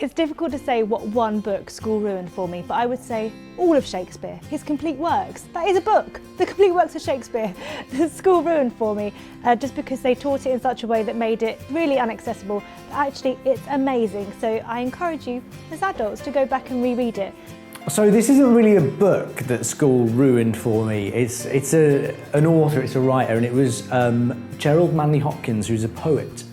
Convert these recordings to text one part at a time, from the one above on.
It's difficult to say what one book school ruined for me, but I would say all of Shakespeare, his complete works. That is a book, the complete works of Shakespeare. The school ruined for me, just because they taught it in such a way that made it really inaccessible. Actually, it's amazing, so I encourage you as adults to go back and reread it. So this isn't really a book that school ruined for me. It's an author, it's a writer, and it was Gerald Manley Hopkins, who's a poet.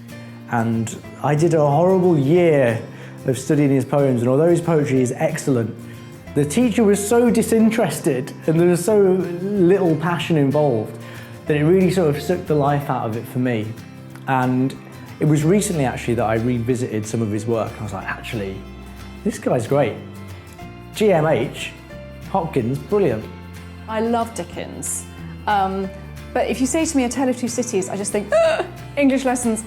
And I did a horrible year of studying his poems, and although his poetry is excellent, the teacher was so disinterested and there was so little passion involved that it really sort of sucked the life out of it for me. And it was recently actually that I revisited some of his work. I was like, actually, this guy's great. GMH, Hopkins, brilliant. I love Dickens, but if you say to me A Tale of Two Cities, I just think, English lessons,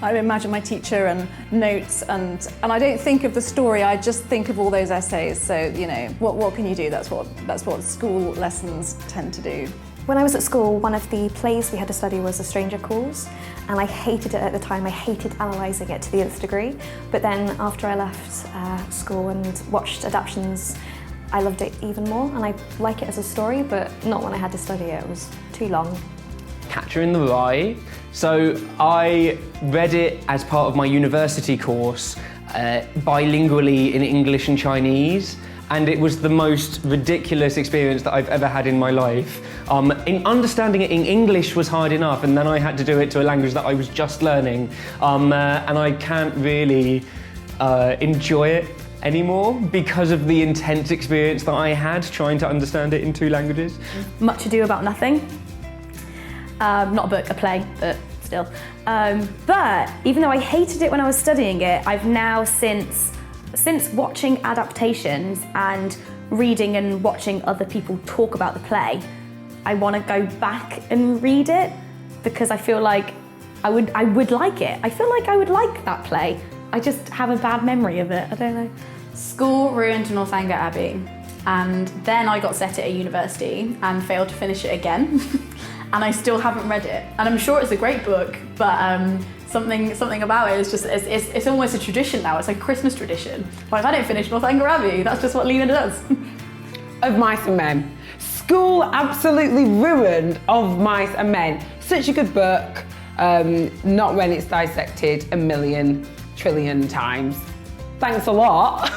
I imagine my teacher and notes, and I don't think of the story, I just think of all those essays. So, you know, what can you do? That's what school lessons tend to do. When I was at school, one of the plays we had to study was A Stranger Calls, and I hated it at the time. I hated analysing it to the nth degree. But then after I left school and watched adaptations, I loved it even more, and I like it as a story, but not when I had to study it. It was too long. Catcher in the Rye. So I read it as part of my university course, bilingually in English and Chinese. And it was the most ridiculous experience that I've ever had in my life. In understanding it in English was hard enough, and then I had to do it to a language that I was just learning. And I can't really enjoy it anymore because of the intense experience that I had trying to understand it in two languages. Much Ado About Nothing. Not a book, a play, but still. But even though I hated it when I was studying it, I've now since watching adaptations and reading and watching other people talk about the play, I want to go back and read it because I feel like I would like it. I feel like I would like that play. I just have a bad memory of it, I don't know. School ruined Northanger Abbey, and then I got set at a university and failed to finish it again. And I still haven't read it. And I'm sure it's a great book, but something about it is just, it's almost a tradition now. It's like a Christmas tradition. Well, if I don't finish Northanger Abbey, that's just what Leena does. Of Mice and Men. School absolutely ruined Of Mice and Men. Such a good book, not when it's dissected a million trillion times. Thanks a lot.